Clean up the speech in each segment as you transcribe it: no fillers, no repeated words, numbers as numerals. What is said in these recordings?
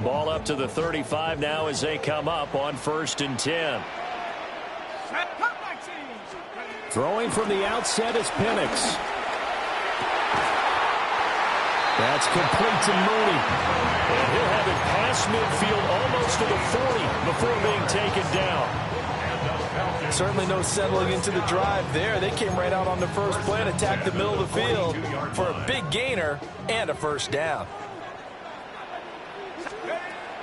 Ball up to the 35 now as they come up on 1st and 10. Throwing from the outset is Penix. That's complete to Mooney. And he'll have it past midfield almost to the 40 before being taken down. Certainly no settling into the drive there. They came right out on the first play and attacked the middle of the field for a big gainer and a first down.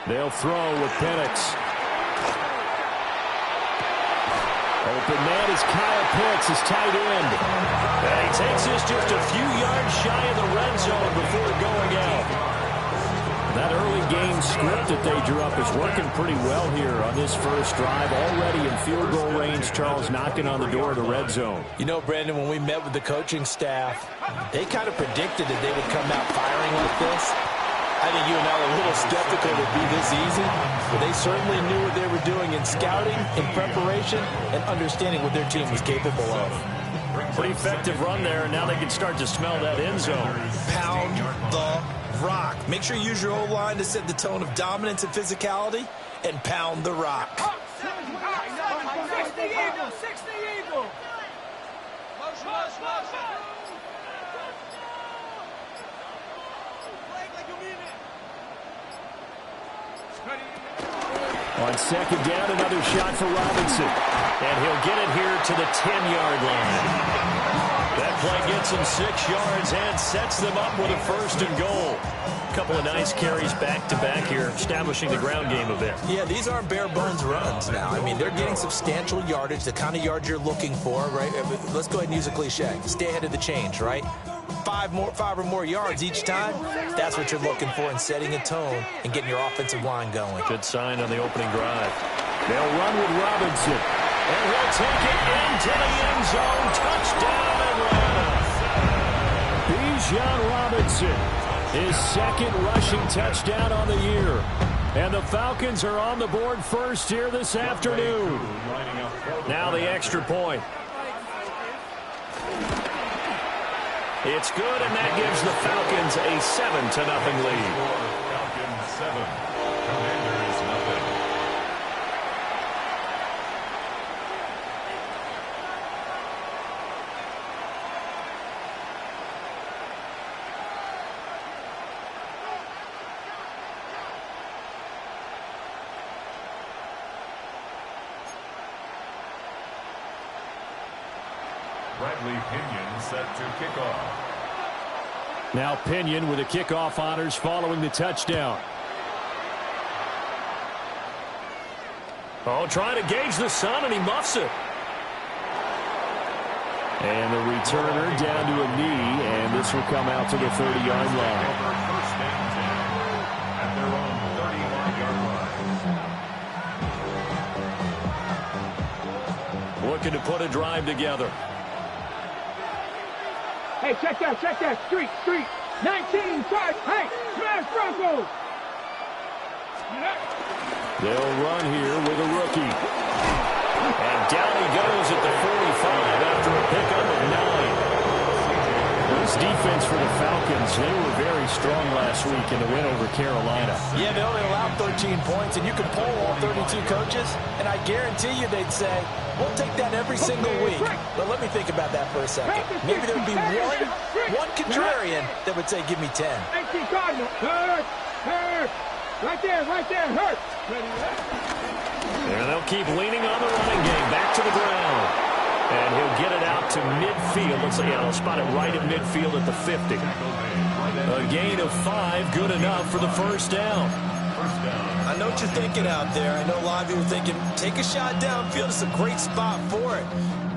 They'll throw with Penix. Open man is Kyle Pitts, his tight end. And he takes this just a few yards shy of the red zone before going out. That early game script that they drew up is working pretty well here on this first drive. Already in field goal range, Charles knocking on the door of the red zone. You know, Brandon, when we met with the coaching staff, they kind of predicted that they would come out firing like this. I think you and I were a little skeptical it would be this easy, but they certainly knew what they were doing in scouting, in preparation, and understanding what their team was capable of. Pretty effective run there, and now they can start to smell that end zone. Pound the rock. Make sure you use your O-line to set the tone of dominance and physicality, and pound the rock. 60 Eagle, 60 Eagle. Motion. On second down, another shot for Robinson. And he'll get it here to the 10-yard line. That play gets him 6 yards and sets them up with a 1st and goal. A couple of nice carries back-to-back here, establishing the ground game a bit. Yeah, these aren't bare-bones runs now. I mean, they're getting substantial yardage, the kind of yards you're looking for, right? Let's go ahead and use a cliche. Stay ahead of the change, right? 5 or more yards each time, that's what you're looking for in setting a tone and getting your offensive line going. Good sign on the opening drive. They'll run with Robinson. And he'll take it into the end zone. Touchdown, Atlanta. Bijan Robinson, his second rushing touchdown on the year. And the Falcons are on the board first here this afternoon. Now the extra point. It's good, and that gives the Falcons a 7-0 lead. Falcons 7, Commanders 0. Bradley Pinion set to kick off. Now Pinion with the kickoff honors following the touchdown. Oh, trying to gauge the sun, and he muffs it. And the returner down to a knee, and this will come out to the 30-yard line. First and 10 at their own 31-yard line. Looking to put a drive together. Hey, check that. Street. 19, charge. Hey, smash Broncos. They'll run here with a rookie. And down he goes at the 45 after a pickup of 9. This defense for the Falcons, they were very strong last week in the win over Carolina. Yeah, they only allowed 13 points, and you could poll all 32 coaches, and I guarantee you they'd say, we'll take that every single week. But let me think about that for a second. Maybe there would be one contrarian that would say, give me 10. Right there, hurt. And they'll keep leaning on the running game. Back to the ground. And he'll get it out to midfield. Looks like he'll spot it right at midfield at the 50. A gain of 5, good enough for the first down. I know what you're thinking out there. I know a lot of you are thinking, take a shot downfield. It's a great spot for it.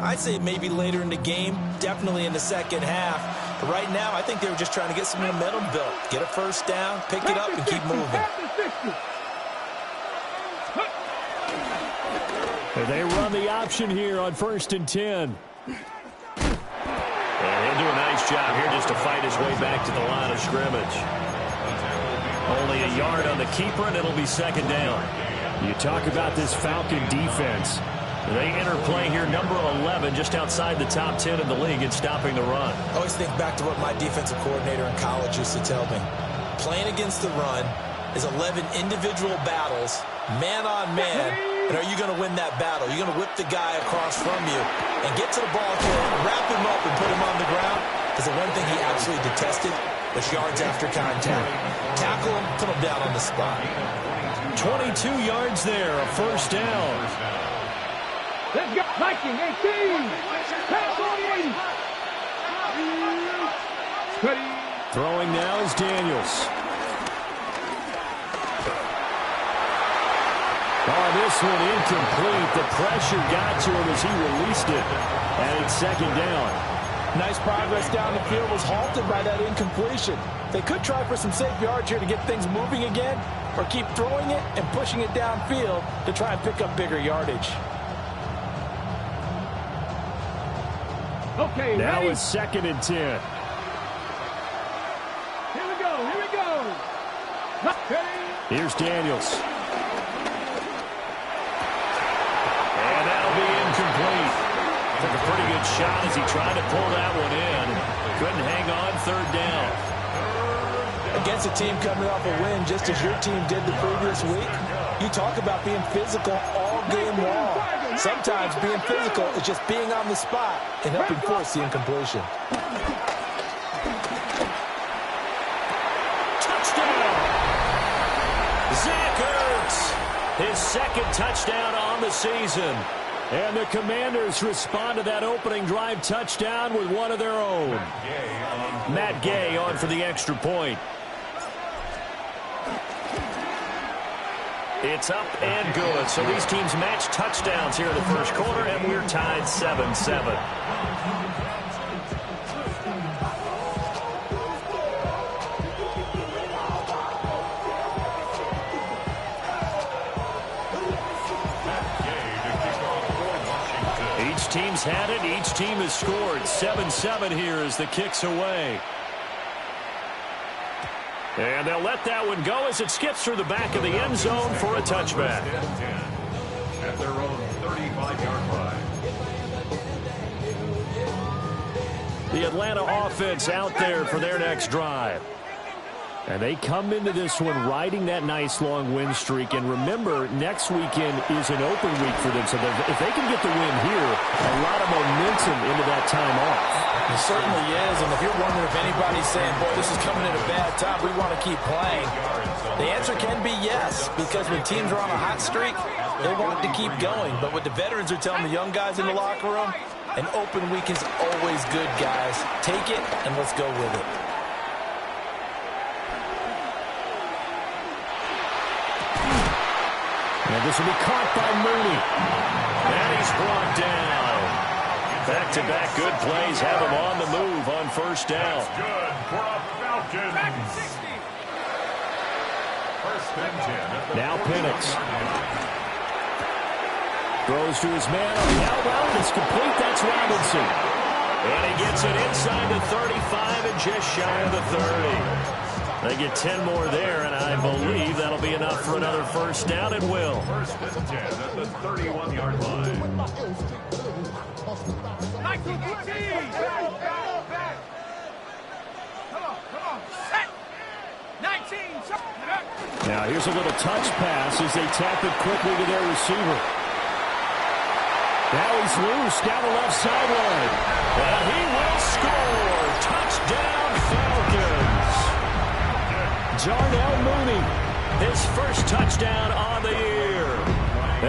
I'd say maybe later in the game, definitely in the second half. But right now, I think they were just trying to get some momentum built. Get a first down, pick it up, and keep moving. They run the option here on 1st and 10. And he'll do a nice job here just to fight his way back to the line of scrimmage. Only a yard on the keeper, and it'll be second down. You talk about this Falcon defense. They enter play here, number 11, just outside the top 10 in the league in stopping the run. I always think back to what my defensive coordinator in college used to tell me. Playing against the run is 11 individual battles, man on man. And are you going to win that battle? You're going to whip the guy across from you and get to the ball carrier, wrap him up, and put him on the ground? Because the one thing he absolutely detested was yards after contact. Tackle him, put him down on the spot. 22 yards there, a first down. Let's go. Viking 18. Tackling. Throwing now is Daniels. Oh, this one incomplete. The pressure got to him as he released it. And it's second down. Nice progress down the field was halted by that incompletion. They could try for some safe yards here to get things moving again, or keep throwing it and pushing it downfield to try and pick up bigger yardage. Okay, now ready? it's 2nd and 10. Here we go. Here we go. Here's Daniels. And that'll be incomplete. Took a pretty good shot as he tried to pull that one in. Couldn't hang on, 3rd down. Against a team coming off a win just as your team did the previous week, you talk about being physical all game long. Sometimes being physical is just being on the spot and helping force the incompletion. Touchdown! Zach Ertz, his 2nd touchdown on the season. And the Commanders respond to that opening drive touchdown with one of their own. Matt Gay on for the extra point. It's up and good. So these teams match touchdowns here in the first quarter, and we're tied 7-7. Each team's had it. Each team has scored. 7-7 here as the kick's away. And they'll let that one go as it skips through the back of the end zone for a touchback. At their own 35-yard line. The Atlanta offense out there for their next drive. And they come into this one riding that nice long win streak. And remember, next weekend is an open week for them. So if they can get the win here, a lot of momentum into that time off. It certainly is, and if you're wondering if anybody's saying, boy, this is coming at a bad time, we want to keep playing, the answer can be yes, because when teams are on a hot streak, they want to keep going. But what the veterans are telling the young guys in the locker room, an open week is always good, guys. Take it, and let's go with it. And this will be caught by Mooney. And he's brought down. Back-to-back good plays have him on the move on first down. That's good for a Falcons. First and 10. Now Penix. Throws to his man on the outbound. It's complete. That's Robinson. And he gets it inside the 35 and just shy of the 30. They get 10 more there, and I believe that'll be enough for another first down. It will. First and 10 at the 31-yard line. Now here's a little touch pass as they tap it quickly to their receiver. Now he's loose down the left sideline. And he will score. Touchdown Falcons. Darnell Mooney, his first touchdown on the year.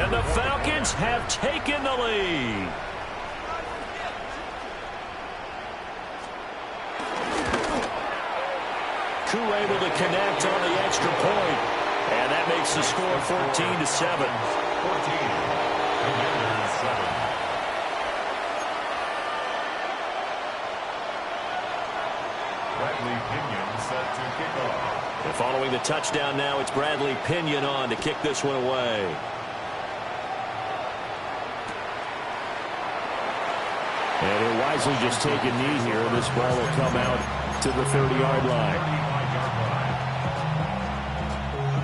And the Falcons have taken the lead. Koo able to connect on the extra point. And that makes the score 14-7. 14. Commanders 7. Bradley Pinion set to kick off. And following the touchdown now, it's Bradley Pinion on to kick this one away. And he'll wisely just take a knee here. This ball will come out to the 30-yard line.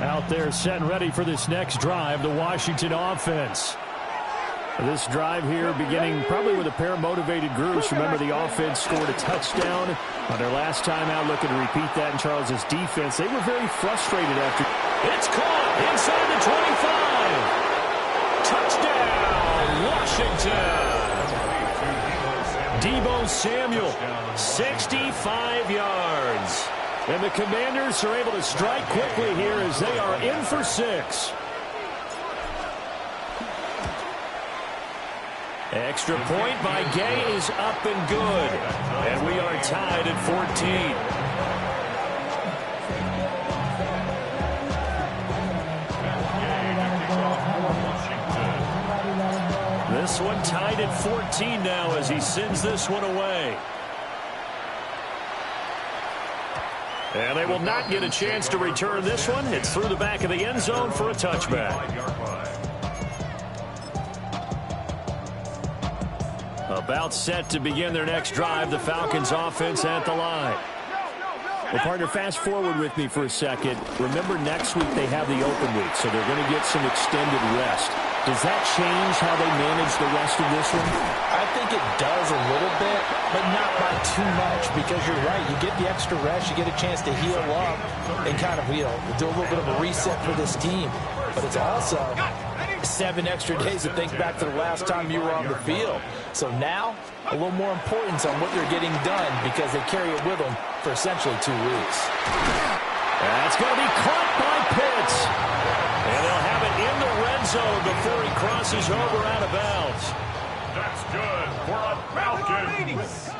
Out there set and ready for this next drive, the Washington offense. This drive here beginning probably with a pair of motivated groups. Remember, the offense scored a touchdown on their last time out, looking to repeat that in Charles's defense. They were very frustrated after. It's caught inside the 25. Touchdown, Washington. Deebo Samuel, 65 yards. And the Commanders are able to strike quickly here as they are in for 6. Extra point by Gay is up and good. And we are tied at 14. This one tied at 14 now as he sends this one away. And they will not get a chance to return this one. It's through the back of the end zone for a touchback. About set to begin their next drive, the Falcons offense at the line. Well, partner, fast forward with me for a second. Remember, next week they have the open week, so they're going to get some extended rest. Does that change how they manage the rest of this one? I think it does a little bit, but not by too much, because you're right. You get the extra rest. You get a chance to heal up and kind of, do a little bit of a reset for this team. But it's also 7 extra days to think back to the last time you were on the field. So now, a little more importance on what they're getting done because they carry it with them for essentially 2 weeks. That's going to be caught by Pitts. And they'll have it in the red zone before he crosses over out of bounds. That's good for a Falcons.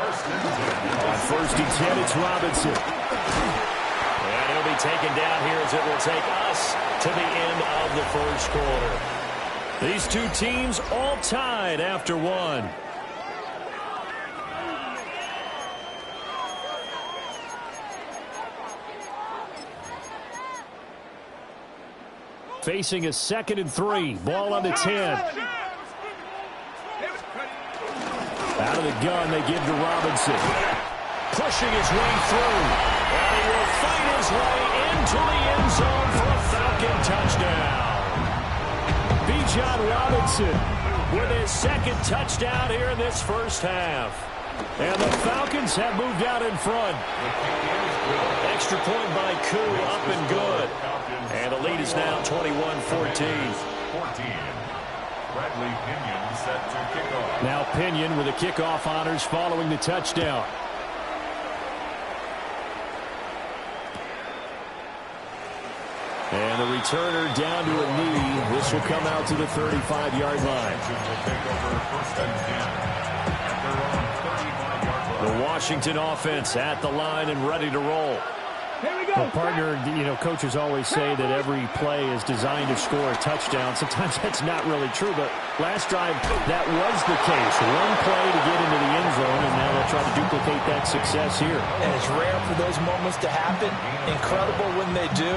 On 1st and 10, it's Robinson. And he'll be taken down here as it will take us to the end of the first quarter. These two teams all tied after 1. Facing a 2nd and 3. Ball on the 10. Out of the gun, they give to Robinson. Pushing his way through. And he will fight his way into the end zone for a Falcon touchdown. Bijan Robinson with his 2nd touchdown here in this first half. And the Falcons have moved out in front. Extra point by Koo, up and good. And the lead is now 21-14. Bradley Pinion set to kick off. Now Pinion with the kickoff honors following the touchdown. And the returner down to a knee. This will come out to the 35-yard line. The Washington offense at the line and ready to roll. Here we go. Well, partner, coaches always say that every play is designed to score a touchdown. Sometimes that's not really true, but last drive, that was the case. One play to get into the end zone, and now they'll try to duplicate that success here. And it's rare for those moments to happen. Incredible when they do.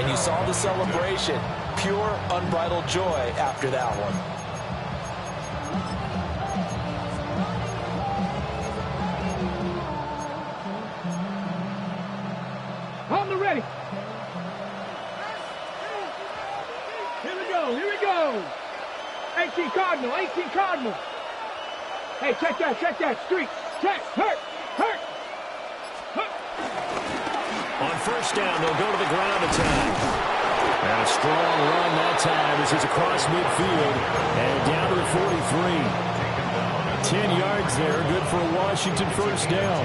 And you saw the celebration. Pure, unbridled joy after that one. On the ready. Here we go. Here we go. 18 Cardinal. 18 Cardinal. Hey, check that. Check that. Streak. Check. Hurt. Hurt. Hurt. On 1st down, they'll go to the ground attack. And a strong run that time as he's across midfield and down to the 43. 10 yards there. Good for a Washington 1st down.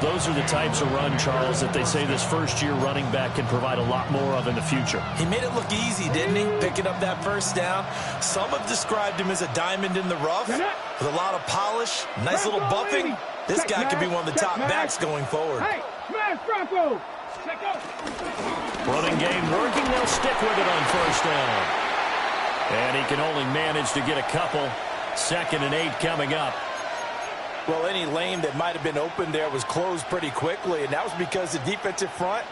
Those are the types of run, Charles, that they say this first-year running back can provide a lot more of in the future. He made it look easy, didn't he? Picking up that 1st down. Some have described him as a diamond in the rough with a lot of polish, nice little buffing. This guy could be one of the top backs going forward. Hey, smash Bronco. Check out. Running game working. They'll stick with it on 1st down. And he can only manage to get a couple. 2nd and 8 coming up. Well, any lane that might have been open there was closed pretty quickly, and that was because the defensive front,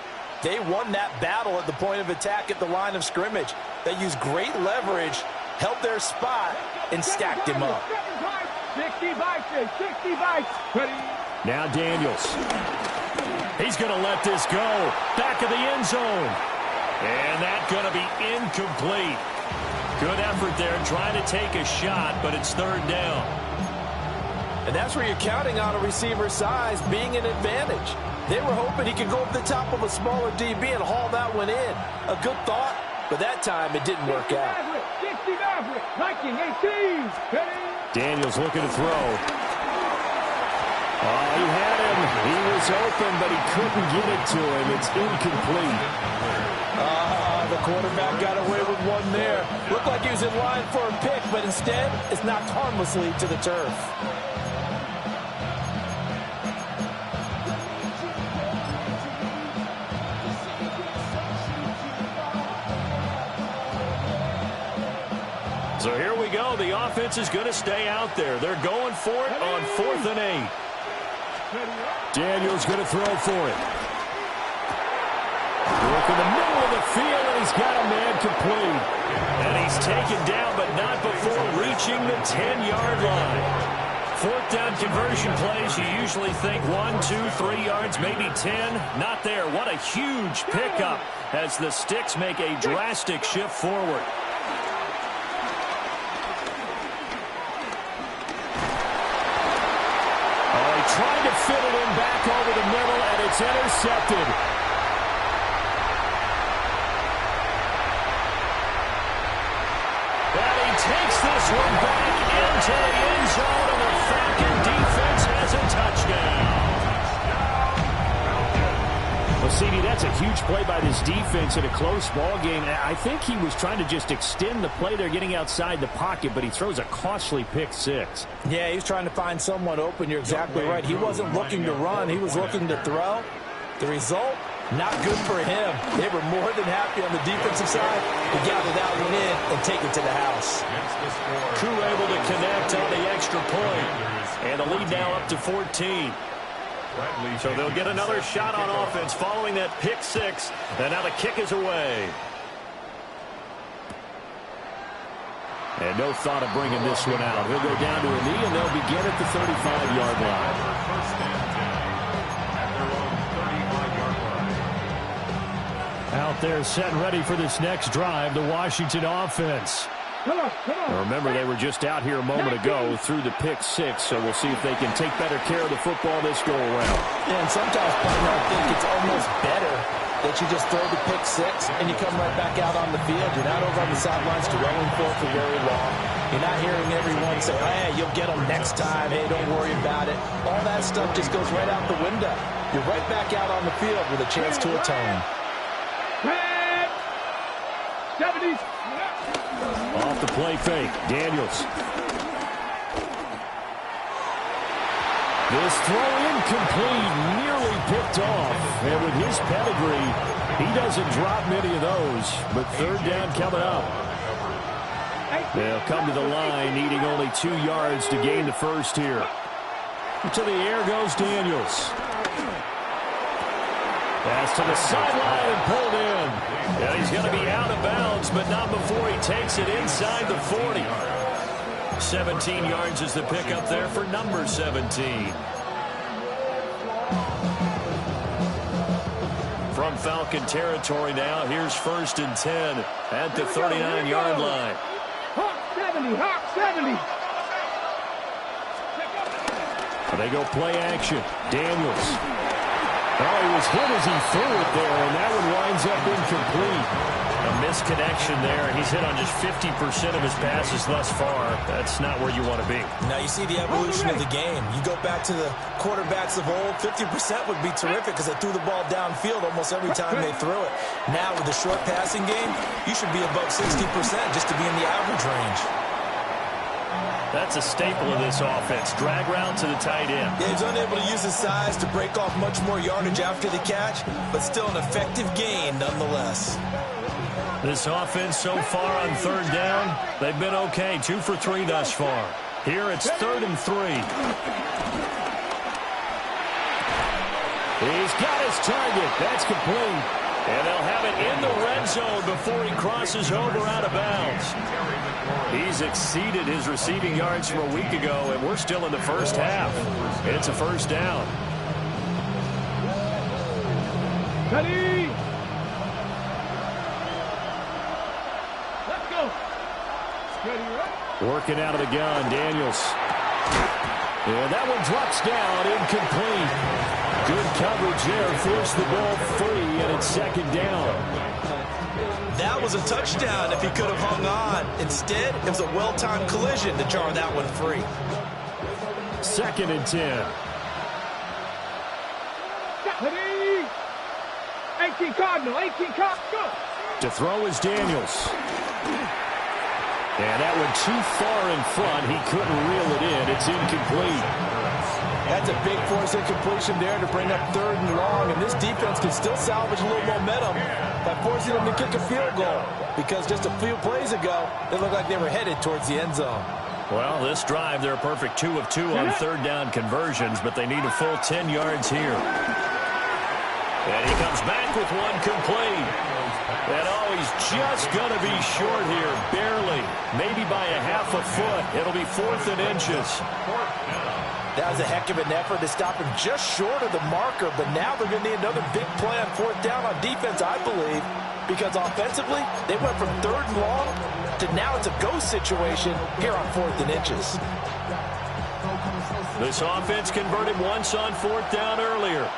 they won that battle at the point of attack at the line of scrimmage. They used great leverage, held their spot, and stacked him up. 60 bites. 60 bites. Now Daniels. He's going to let this go. Back of the end zone. And that's going to be incomplete. Good effort there, trying to take a shot, but it's third down. And that's where you're counting on a receiver's size being an advantage. They were hoping he could go over the top of a smaller DB and haul that one in. A good thought, but that time it didn't work out. Daniels looking to throw. Oh, he had him. He was open, but he couldn't get it to him. It's incomplete. The quarterback got away with one there. Looked like he was in line for a pick, but instead it's knocked harmlessly to the turf. So here we go. The offense is going to stay out there. They're going for it on 4th and 8. Daniels going to throw for it. Look in the middle of the field, and he's got a man complete. And he's taken down, but not before reaching the 10-yard line. 4th down conversion plays, you usually think 1, 2, 3 yards, maybe 10. Not there. What a huge pickup as the Sticks make a drastic shift forward. Trying to fit it in back over the middle, and it's intercepted. And he takes this one back into the end zone, and the Falcon defense has a touchdown. Well, CD, that's a huge play by this defense in a close ball game. I think he was trying to just extend the play there, getting outside the pocket, but he throws a costly pick six. Yeah, he's trying to find someone open. You're exactly right. He wasn't looking to run. He was looking to throw. The result, not good for him. They were more than happy on the defensive side to gather that one in and take it to the house. Crew able to connect on the extra point. And the lead now up to 14. So they'll get another shot on offense following that pick six. And now the kick is away. And no thought of bringing this one out. He'll go down to a knee, and they'll begin at the 35-yard line. Out there set and ready for this next drive, the Washington offense. Remember, they were just out here a moment ago through the pick six, so we'll see if they can take better care of the football this go-around. Yeah, and sometimes, partner, I think it's almost better that you just throw the pick six and you come right back out on the field. You're not over on the sidelines dwelling for very long. You're not hearing everyone say, hey, you'll get them next time. Hey, don't worry about it. All that stuff just goes right out the window. You're right back out on the field with a chance to atone. 70s. Off the play fake, Daniels. This throw incomplete, nearly picked off. And with his pedigree, he doesn't drop many of those. But third down coming up. They'll come to the line, needing only 2 yards to gain the first here. To the air goes Daniels. Pass to the sideline and pulled in. And he's going to be out of bounds, but not before he takes it inside the 40. 17 yards is the pickup there for number 17. From Falcon territory now, here's 1st and 10 at the 39-yard line. Hawk 70, Hawk 70. They go play action. Daniels. Oh, he was hit as he threw it there, and that one winds up incomplete. A misconnection there. He's hit on just 50% of his passes thus far. That's not where you want to be. Now you see the evolution of the game. You go back to the quarterbacks of old, 50% would be terrific because they threw the ball downfield almost every time they threw it. Now with the short passing game, you should be above 60% just to be in the average range. That's a staple of this offense. Drag route to the tight end. Yeah, he's unable to use his size to break off much more yardage after the catch, but still an effective gain nonetheless. This offense so far on third down, they've been okay. 2 for 3 thus far. Here it's 3rd and 3. He's got his target. That's complete. And they'll have it in the red zone before he crosses over out of bounds. He's exceeded his receiving yards from a week ago, and we're still in the first half. It's a first down. Ready? Let's go. Working out of the gun, Daniels. And that one drops down, incomplete. Good coverage there, forced the ball free, and it's second down. That was a touchdown if he could have hung on. Instead, it was a well-timed collision to jar that one free. Second and 10. 18 Cardinal, 18 Cardinal. To throw is Daniels. And that one too far in front. He couldn't reel it in. It's incomplete. That's a big force incompletion there to bring up 3rd and long. And this defense can still salvage a little momentum by forcing them to kick a field goal. Because just a few plays ago, they looked like they were headed towards the end zone. Well, this drive, they're a perfect 2 of 2 on 3rd down conversions, but they need a full 10 yards here. And he comes back with one complete. And oh, he's just going to be short here, barely. Maybe by a half a foot. It'll be 4th and inches. That was a heck of an effort to stop him just short of the marker, but now they're going to need another big play on 4th down on defense, I believe, because offensively, they went from 3rd and long to now it's a go situation here on 4th and inches. This offense converted once on 4th down earlier.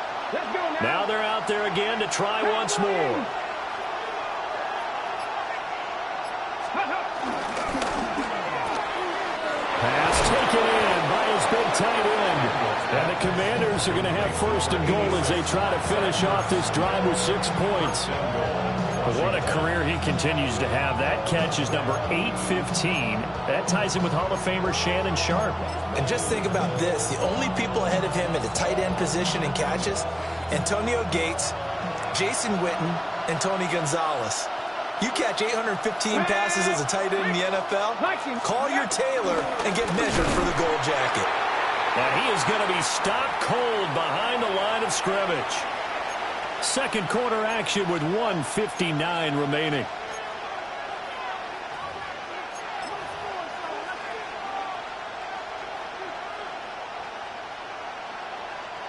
Now they're out there again to try once more. Pass taken in by his big tight end. And the Commanders are going to have 1st and goal as they try to finish off this drive with 6 points. What a career he continues to have. That catch is number 815. That ties him with Hall of Famer Shannon Sharpe. And just think about this. The only people ahead of him at the tight end position in catches, Antonio Gates, Jason Witten, and Tony Gonzalez. You catch 815 passes as a tight end in the NFL, call your tailor and get measured for the gold jacket. And he is going to be stopped cold behind the line of scrimmage. Second quarter action with 1:59 remaining.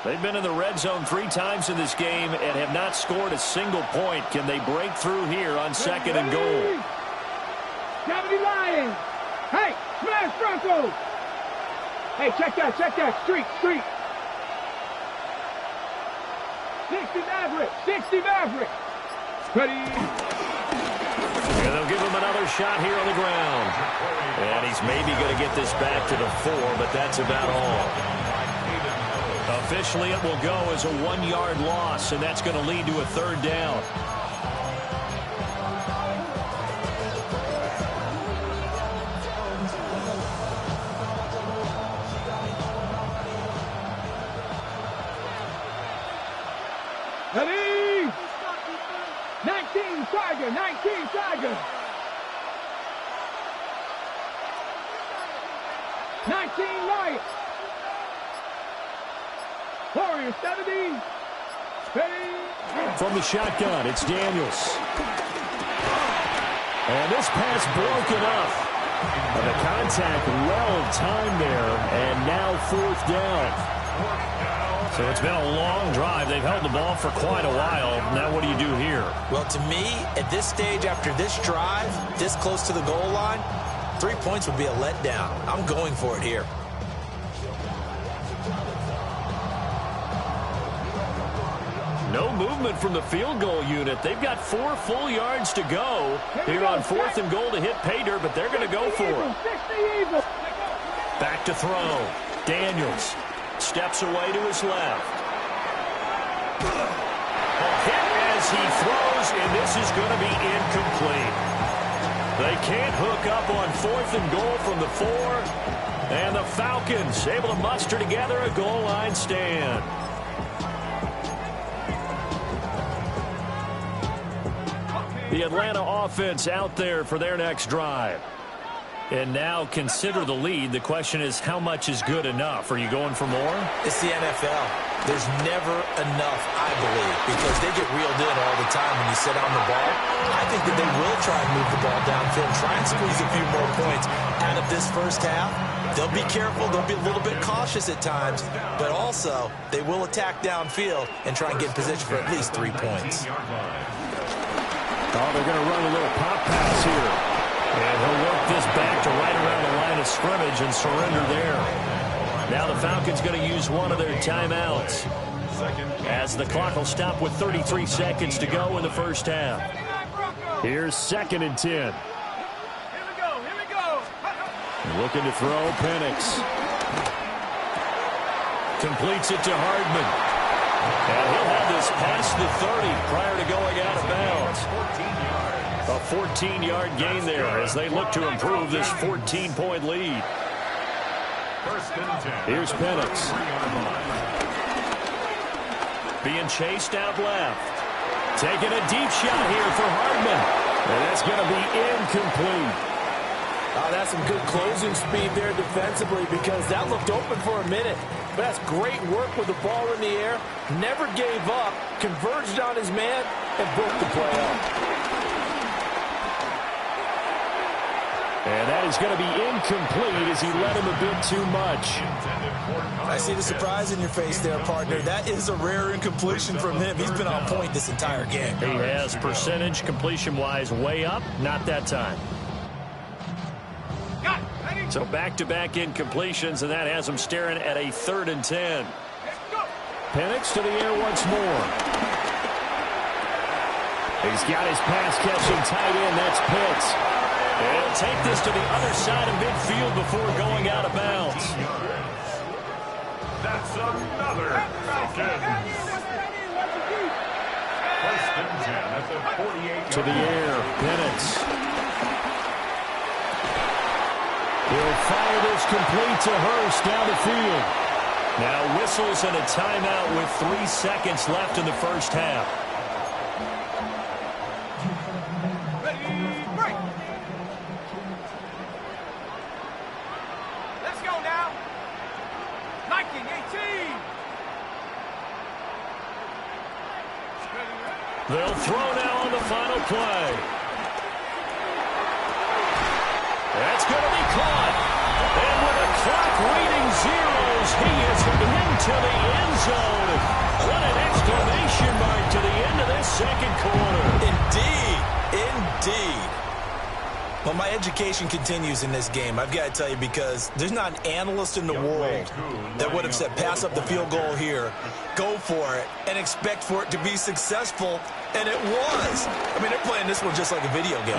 They've been in the red zone 3 times in this game and have not scored a single point. Can they break through here on 2nd and goal? Gravity Lions. Hey, smash Broncos. Hey, check that. Street. 60 Maverick. Ready. And they'll give him another shot here on the ground. And he's maybe going to get this back to the 4, but that's about all. Officially, it will go as a 1-yard loss, and that's going to lead to a 3rd down. Ready? 19 Tiger. 19 Lions. Warriors 70. Ready? From the shotgun, it's Daniels. And this pass broken up. And the contact well timed there, and now 4th down. So it's been a long drive. They've held the ball for quite a while. Now what do you do here? Well, to me, at this stage, after this drive, this close to the goal line, 3 points would be a letdown. I'm going for it here. No movement from the field goal unit. They've got 4 full yards to go here on 4th and goal to hit pay dirt, but they're going to go for it. Back to throw. Daniels steps away to his left. A hit as he throws, and this is going to be incomplete. They can't hook up on 4th and goal from the 4, and the Falcons able to muster together a goal line stand. The Atlanta offense out there for their next drive. And now consider the lead. The question is, how much is good enough? Are you going for more? It's the NFL. There's never enough, I believe, because they get reeled in all the time when you sit on the ball. I think that they will try and move the ball downfield, try and squeeze a few more points out of this first half. They'll be careful. They'll be a little bit cautious at times, but also they will attack downfield and try and get in position for at least 3 points. Oh, they're going to run a little pop pass here. And he'll work this back to right around the line of scrimmage and surrender there. Now the Falcons going to use one of their timeouts, as the clock will stop with 33 seconds to go in the first half. Here's 2nd and 10. Here we go. Looking to throw, Penix. Completes it to Hardman. And he'll have this past the 30 prior to going out of bounds. A 14-yard gain there as they look to improve this 14-point lead. Here's Penix. Being chased out left. Taking a deep shot here for Hardman. And that's going to be incomplete. That's some good closing speed there defensively, because that looked open for a minute. But that's great work with the ball in the air. Never gave up, converged on his man, and broke the play up. And that is going to be incomplete as he led him a bit too much. I see the surprise in your face there, partner. That is a rare incompletion from him. He's been on point this entire game. He has percentage completion-wise way up, not that time. So back-to-back incompletions, and that has him staring at a 3rd and 10. Penix to the air once more. He's got his pass-catching tight end. That's Pitts. And he'll take this to the other side of midfield before going out of bounds. That's another Falcons. 1st and 10 at the 48. To the air, Penix. He'll fire this complete to Hurst down the field. Now whistles and a timeout with 3 seconds left in the first half. Ready, break. Let's go now. 19-18. They'll throw now on the final play. That's going to be caught. And with the clock reading zeros, he is into the end zone. What an exclamation mark to the end of this 2nd quarter. Indeed. Well, my education continues in this game, I've got to tell you, because there's not an analyst in the world that would have said pass up the field goal here, go for it, and expect for it to be successful, and it was. I mean, they're playing this one just like a video game.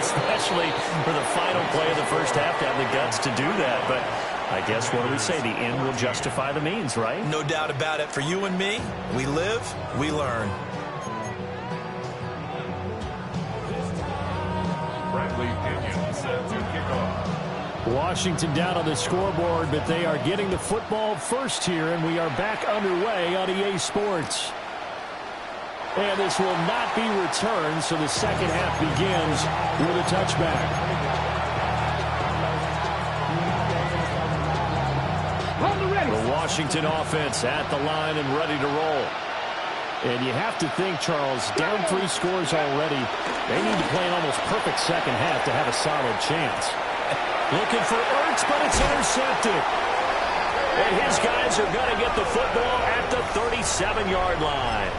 Especially for the final play of the first half to have the guts to do that. But I guess, what do we say? The end will justify the means, right? No doubt about it. For you and me, we live, we learn. Bradley Pinion set to kick off. Washington down on the scoreboard, but they are getting the football first here, and we are back underway on EA Sports. And this will not be returned, so the second half begins with a touchback. The Washington offense at the line and ready to roll. And you have to think, Charles, down 3 scores already. They need to play an almost perfect second half to have a solid chance. Looking for Ertz, but it's intercepted. And his guys are going to get the football at the 37-yard line.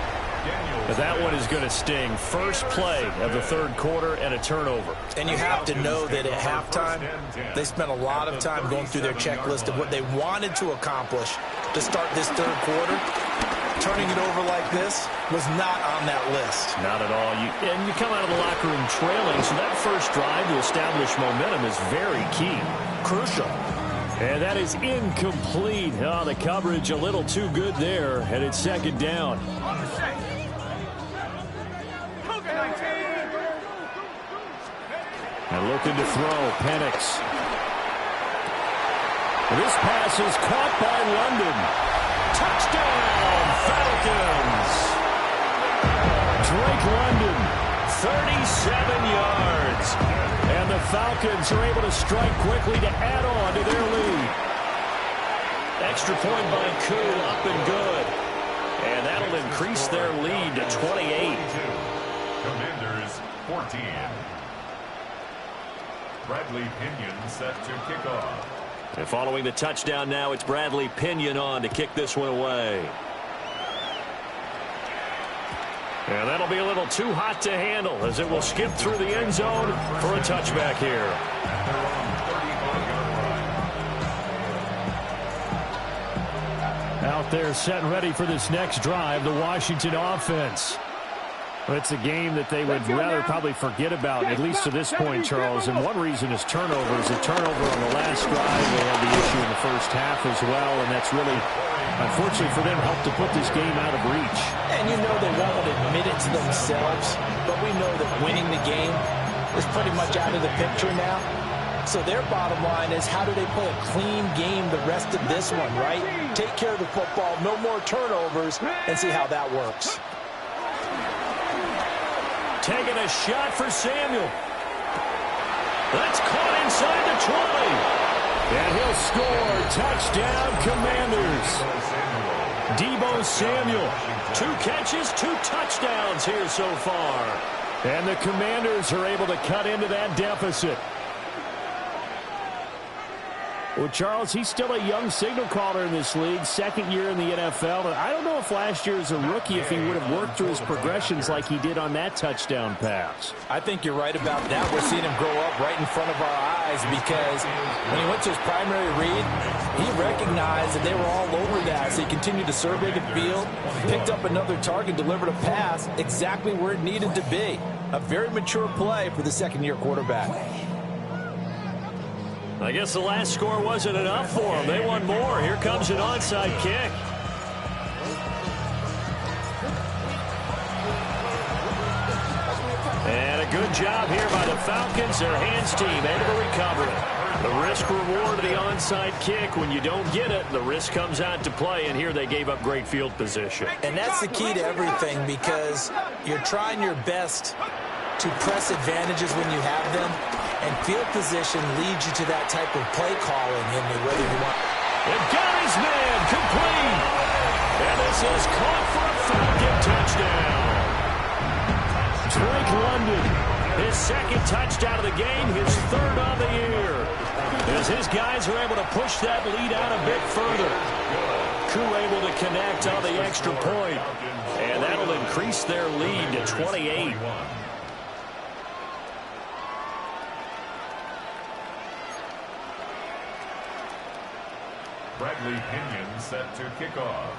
But that one is going to sting. First play of the 3rd quarter and a turnover. And you have to know that at halftime, they spent a lot of time going through their checklist of what they wanted to accomplish to start this 3rd quarter. Turning it over like this was not on that list. Not at all. And you come out of the locker room trailing, so that first drive to establish momentum is very key. Crucial. And that is incomplete. Oh, the coverage a little too good there, and it's 2nd down. And looking to throw, Penix. This pass is caught by London. Touchdown, Falcons. Drake London, 37 yards. And the Falcons are able to strike quickly to add on to their lead. Extra point by Koo, up and good. And that'll increase their lead to 28. Commanders 14. Bradley Pinion set to kick off. And following the touchdown now, it's Bradley Pinion on to kick this one away. And that'll be a little too hot to handle as it will skip through the end zone for a touchback here. Out there set and ready for this next drive, the Washington offense. It's a game that they would rather probably forget about, at least to this point, Charles. And one reason is turnovers. A turnover on the last drive. They had the issue in the first half as well, and that's really, unfortunately for them, helped to put this game out of reach. And you know they won't admit it to themselves, but we know that winning the game is pretty much out of the picture now. So their bottom line is, how do they play a clean game the rest of this one, right? Take care of the football, no more turnovers, and see how that works. Taking a shot for Samuel. That's caught inside the 20. And he'll score. Touchdown, Commanders. Deebo Samuel. 2 catches, 2 touchdowns here so far. And the Commanders are able to cut into that deficit. Well, Charles, he's still a young signal caller in this league, second year in the NFL. And I don't know if last year as a rookie, if he would have worked through his progressions like he did on that touchdown pass. I think you're right about that. We're seeing him grow up right in front of our eyes because when he went to his primary read, he recognized that they were all over that. So he continued to survey the field, picked up another target, delivered a pass exactly where it needed to be. A very mature play for the second-year quarterback. I guess the last score wasn't enough for them. They want more. Here comes an onside kick. And a good job here by the Falcons. Their hands team able to recover it. The risk-reward of the onside kick. When you don't get it, the risk comes out to play, and here they gave up great field position. And that's the key to everything because you're trying your best to press advantages when you have them. And field position leads you to that type of play calling in whether you want. And got his man complete. And this is caught for a Falcon touchdown. Drake London, his second touchdown of the game, his third on the year. As his guys are able to push that lead out a bit further. Koo able to connect on the extra point. And that'll increase their lead to 28. Bradley Pinion set to kick off.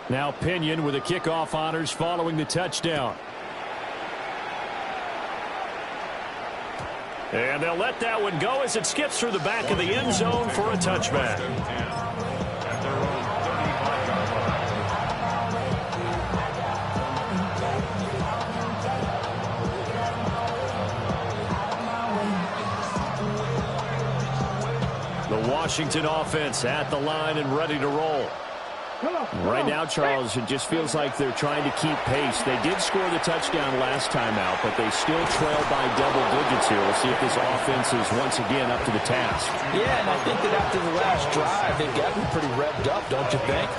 Now Pinion with the kickoff honors following the touchdown. And they'll let that one go as it skips through the back of the end zone for a touchback. At their own 35-yard The Washington offense at the line and ready to roll. Right now, Charles, it just feels like they're trying to keep pace. They did score the touchdown last time out, but they still trail by double digits here. We'll see if this offense is once again up to the task. Yeah, and I think that after the last drive, they've gotten pretty revved up, don't you think?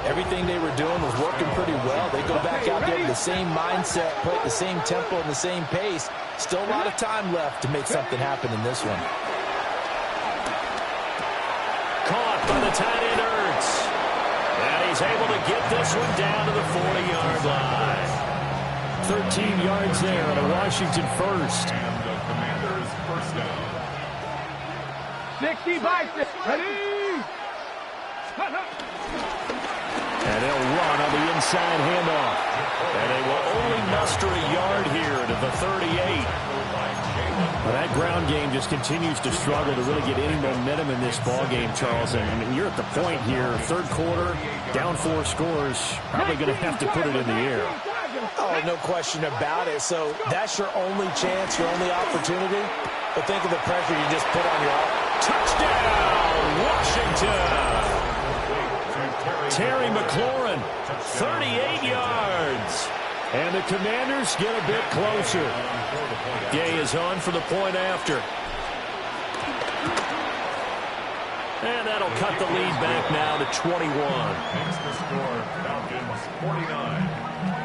Everything they were doing was working pretty well. They go back out there with the same mindset, play at the same tempo and the same pace. Still a lot of time left to make something happen in this one. Caught by the tight end, Ertz. And he's able to get this one down to the 40-yard line. 13 yards there on a Washington first. And the Commanders' first down. 60 by 6. Ready? And they'll run on the inside handoff. And they will only muster a yard here to the 38. Well, that ground game just continues to struggle to really get any momentum in this ball game, Charles. And you're at the point here, third quarter, down 4 scores, probably going to have to put it in the air. Oh, no question about it. So that's your only chance, your only opportunity. But think of the pressure you just put on your offense. Touchdown, Washington! Terry McLaurin, 38 yards. And the Commanders get a bit closer. Gay is on for the point after. And that'll cut the lead back now to 21. Makes the score Falcons 49,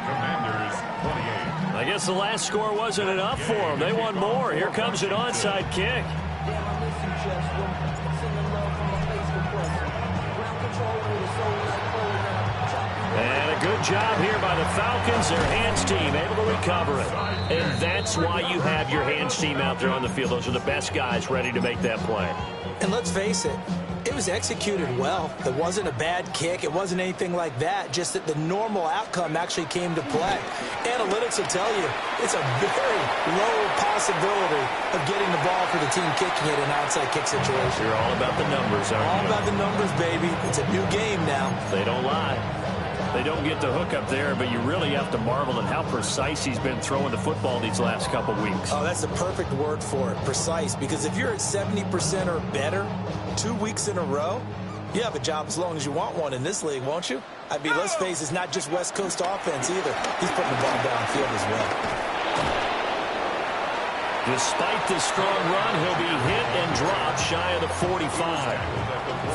Commanders 28. I guess the last score wasn't enough for them. They want more. Here comes an onside kick. And a Good job here by the Falcons. Their hands team able to recover it. And that's why you have your hands team out there on the field. Those are the best guys ready to make that play. And let's face it, it was executed well. It wasn't a bad kick. It wasn't anything like that. Just that the normal outcome actually came to play. Analytics will tell you it's a very low possibility of getting the ball for the team kicking it in an onside kick situation. You're all about the numbers, aren't you? All about the numbers, baby. It's a new game now. They don't lie. They don't get the hook up there, but you really have to marvel at how precise he's been throwing the football these last couple weeks. Oh, that's the perfect word for it, precise. Because if you're at 70% or better 2 weeks in a row, you have a job as long as you want one in this league, won't you? I mean, let's face it, it's not just West Coast offense either. He's putting the ball downfield as well. Despite the strong run, he'll be hit and dropped shy of the 45.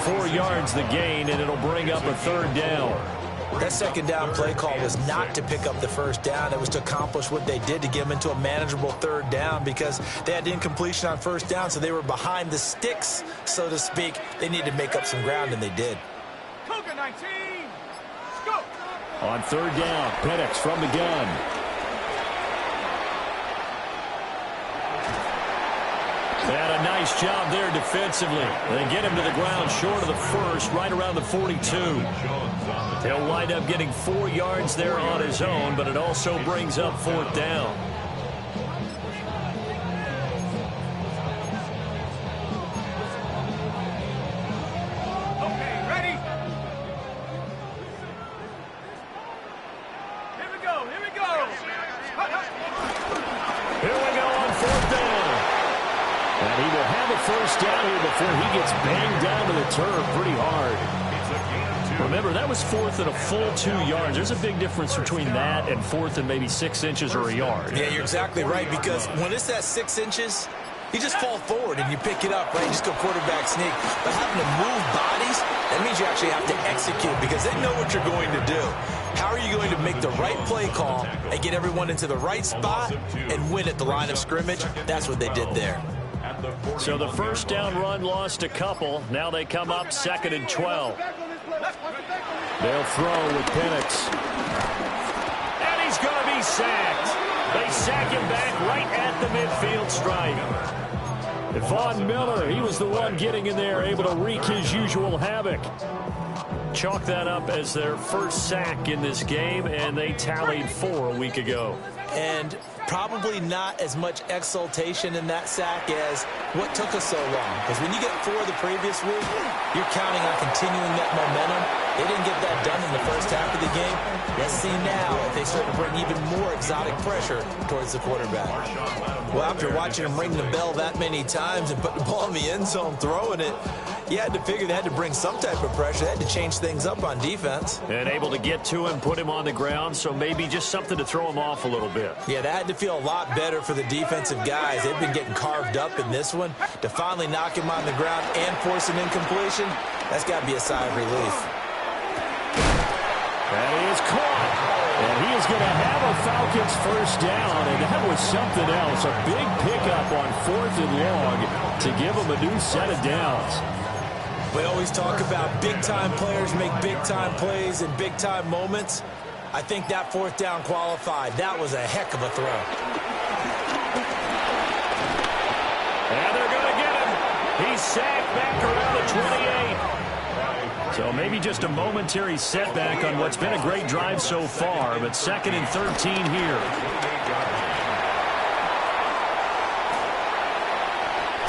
4 yards the gain, and it'll bring up a third down. That second down play call was not to pick up the first down. It was to accomplish what they did to get them into a manageable third down because they had incompletion on first down, so they were behind the sticks, so to speak. They needed to make up some ground, and they did. Cougar 19. Let's go. On third down, Penix from the gun. They had a nice job there defensively. They get him to the ground short of the first, right around the 42. He'll wind up getting 4 yards there on his own, but it also brings up fourth down. Okay, ready? Here we go, here we go. Here we go on fourth down. And he will have a first down here before he gets banged down to the turf pretty hard. Remember, that was fourth and a full 2 yards. There's a big difference between that and fourth and maybe 6 inches or a yard. Yeah, you're exactly right, because when it's that 6 inches, you just fall forward and you pick it up, right? You just go quarterback sneak. But having to move bodies, that means you actually have to execute because they know what you're going to do. How are you going to make the right play call and get everyone into the right spot and win at the line of scrimmage? That's what they did there. So the first down run lost a couple. Now they come up 2nd and 12. They'll throw with Penix. And he's going to be sacked. They sack him back right at the midfield stripe. Von Miller, he was the one getting in there, able to wreak his usual havoc. Chalk that up as their first sack in this game, and they tallied 4 a week ago. And probably not as much exultation in that sack as what took us so long. Because when you get 4 the previous week, you're counting on continuing that momentum. They didn't get that done in the first half of the game. Let's see now if they start to bring even more exotic pressure towards the quarterback. Well, after watching him ring the bell that many times and put the ball in the end zone, throwing it, you had to figure they had to bring some type of pressure. They had to change things up on defense. And able to get to him, put him on the ground, so maybe just something to throw him off a little bit. Yeah, that had to feel a lot better for the defensive guys. They've been getting carved up in this one. To finally knock him on the ground and force an incompletion, that's got to be a sigh of relief. And he is caught. And he is going to have a Falcons first down, and that was something else. A big pickup on 4th and long to give him a new set of downs. We always talk about big-time players make big-time plays in big-time moments. I think that 4th down qualified. That was a heck of a throw. And they're going to get him. He's sacked back around the 28. So maybe just a momentary setback on what's been a great drive so far, but 2nd and 13 here.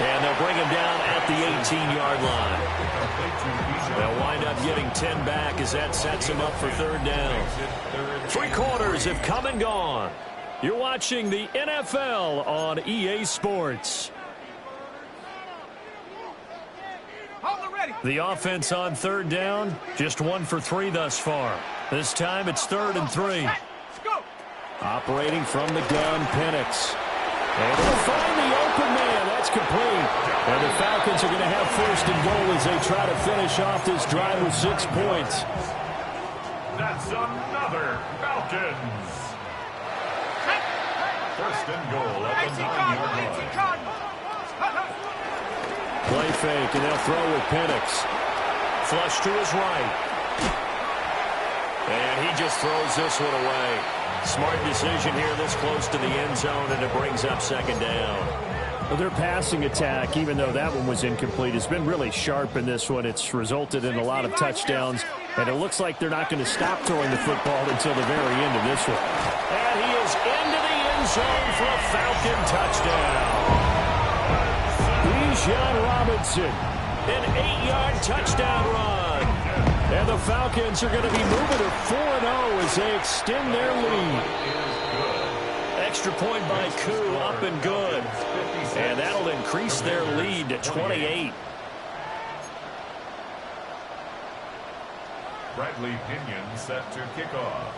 And they'll bring him down at the 18-yard line. They'll wind up getting 10 back as that sets him up for 3rd down. 3 quarters have come and gone. You're watching the NFL on EA Sports. The offense on 3rd down, just 1 for 3 thus far. This time it's 3rd and 3. Operating from the gun, Penix. Able to find the open man. That's complete. And the Falcons are going to have 1st and goal as they try to finish off this drive with 6 points. That's another Falcons. 1st and goal at the 9-yard line. Play fake, and they'll throw with Penix. Flush to his right. And he just throws this one away. Smart decision here this close to the end zone, and it brings up second down. Well, their passing attack, even though that one was incomplete, has been really sharp in this one. It's resulted in a lot of touchdowns, and it looks like they're not going to stop throwing the football until the very end of this one. And he is into the end zone for a Falcon touchdown. Bijan Robinson, an 8-yard touchdown run. And the Falcons are going to be moving to 4-0 as they extend their lead. Extra point by Koo, up and good. And that'll increase their lead to 28. Bradley Pinion set to kick off.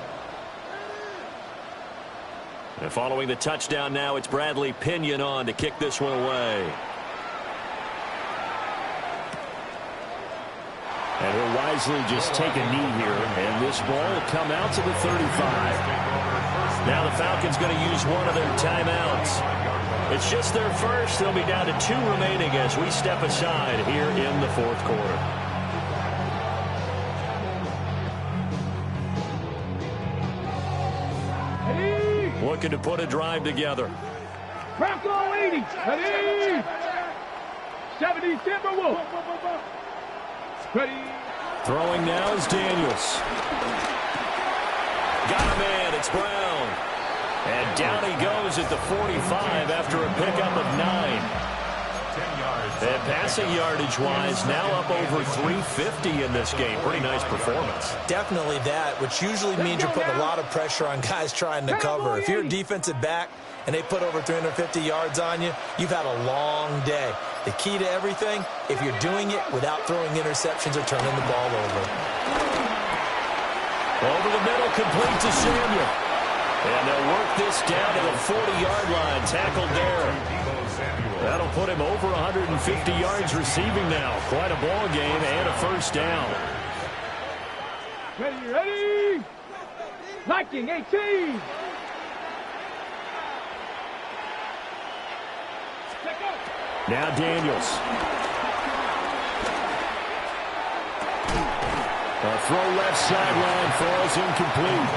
And following the touchdown now, it's Bradley Pinion on to kick this one away. And he'll wisely just take a knee here, and this ball will come out to the 35. Now the Falcons going to use one of their timeouts. It's just their first. They'll be down to 2 remaining as we step aside here in the fourth quarter. Looking to put a drive together. Bronco 80. Ready. 70 Timberwolves. Ready. Throwing now is Daniels. Got a man. It's Brown. And down he goes at the 45 after a pickup of 9. And passing yardage-wise, now up over 350 in this game. Pretty nice performance. Definitely that, which usually means you're putting a lot of pressure on guys trying to cover. If you're a defensive back and they put over 350 yards on you, you've had a long day. The key to everything, if you're doing it without throwing interceptions or turning the ball over. Over the middle, complete to Samuel. And they'll work this down to the 40-yard line. Tackled there. That'll put him over 150 yards receiving now. Quite a ball game and a first down. Ready. Liking 18. Now Daniels. A throw left sideline falls incomplete.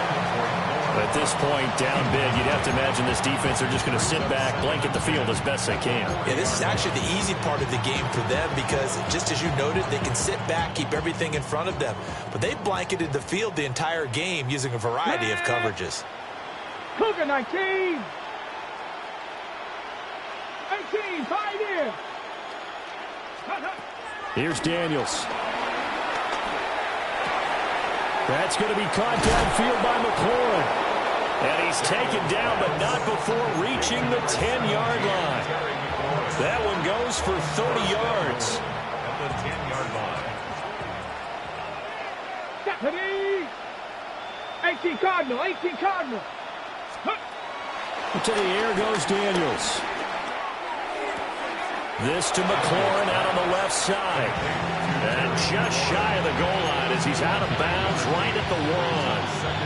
At this point, down big, you'd have to imagine this defense are just going to sit back, blanket the field as best they can. Yeah, this is actually the easy part of the game for them because, just as you noted, they can sit back, keep everything in front of them. But they've blanketed the field the entire game using a variety of coverages. Cougar 19. 18, 5 in. Here's Daniels. That's going to be caught downfield by McLaurin. And he's taken down, but not before reaching the 10-yard line. That one goes for 30 yards. At the 10-yard line. 18 Cardinal, 18 Cardinal. To the air goes Daniels. This to McLaurin out on the left side. And just shy of the goal line as he's out of bounds right at the 1.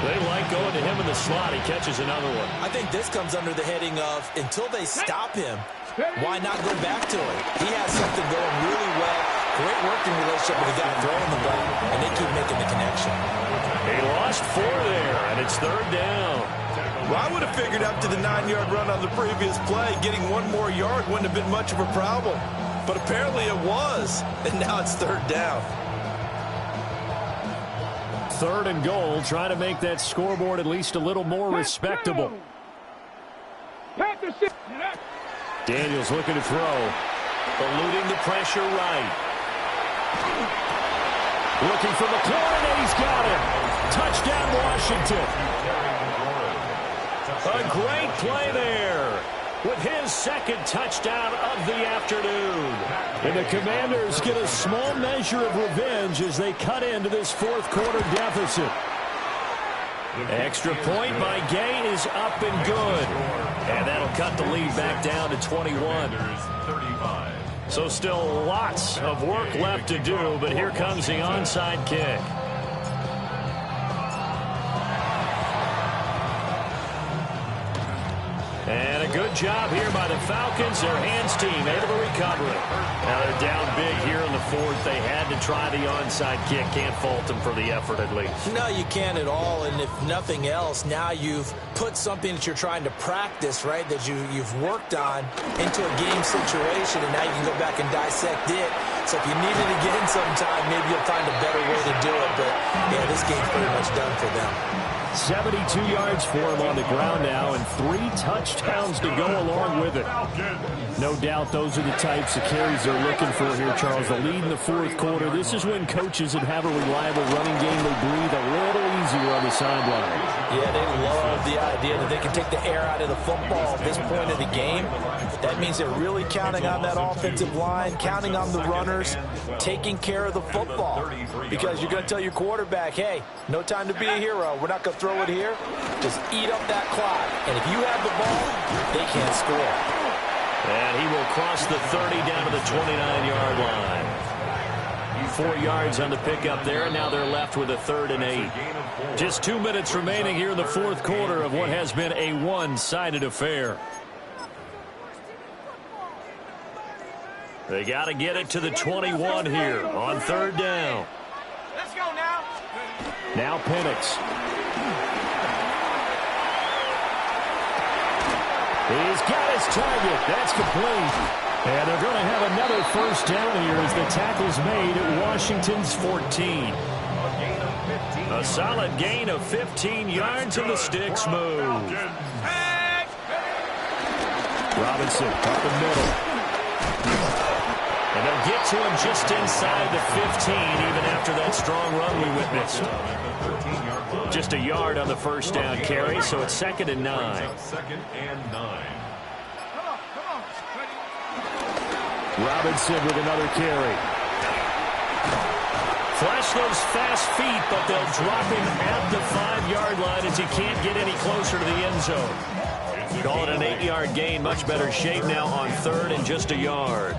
They like going to him in the slot. He catches another one. I think this comes under the heading of, until they stop him, why not go back to him? He has something going really well. Great working relationship with the guy throwing the ball, and they keep making the connection. He lost 4 there, and it's 3rd down. Well, I would have figured after the 9-yard run on the previous play, getting 1 more yard wouldn't have been much of a problem. But apparently it was, and now it's 3rd down. 3rd and goal, trying to make that scoreboard at least a little more respectable. Daniels looking to throw. Eluding the pressure right. Looking for McLaurin, and he's got him. Touchdown, Washington. A great play there with his 2nd touchdown of the afternoon. And the Commanders get a small measure of revenge as they cut into this 4th quarter deficit. Extra point by Gay is up and good. And that'll cut the lead back down to 21. So still lots of work left to do, but here comes the onside kick. And a good job here by the Falcons. Their hands team able to recover it. Now they're down big here in the fourth. They had to try the onside kick. Can't fault them for the effort at least. No, you can't at all. And if nothing else, now you've put something that you're trying to practice, right, that you've worked on into a game situation, and now you can go back and dissect it. So if you need it again sometime, maybe you'll find a better way to do it. But, yeah, this game's pretty much done for them. 72 yards for him on the ground now, and 3 touchdowns to go along with it. No doubt those are the types of carries they're looking for here, Charles. The lead in the fourth quarter. This is when coaches that have a reliable running game, they breathe a little easier on the sideline. Yeah, they love the idea that they can take the air out of the football at this point of the game. That means they're really counting on that offensive line, counting on the runners, taking care of the football. Because you're going to tell your quarterback, hey, no time to be a hero. We're not going to throw it here. Just eat up that clock. And if you have the ball, they can't score. And he will cross the 30 down to the 29-yard line. 4 yards on the pickup there, and now they're left with a 3rd and 8. Just 2 minutes remaining here in the fourth quarter of what has been a one-sided affair. They got to get it to the 21 here on 3rd down. Let's go now. Now Penix. He's got his target. That's complete. And they're going to have another first down here as the tackle's made at Washington's 14. A solid gain of 15 yards and the sticks move. Robinson up the middle. And they'll get to him just inside the 15 even after that strong run we witnessed. Just a yard on the first down carry, so it's 2nd and 9. 2nd and 9. Robinson with another carry. Flash those fast feet, but they'll drop him at the 5-yard line as he can't get any closer to the end zone. Call it an 8-yard gain. Much better shape now on 3rd and just a yard.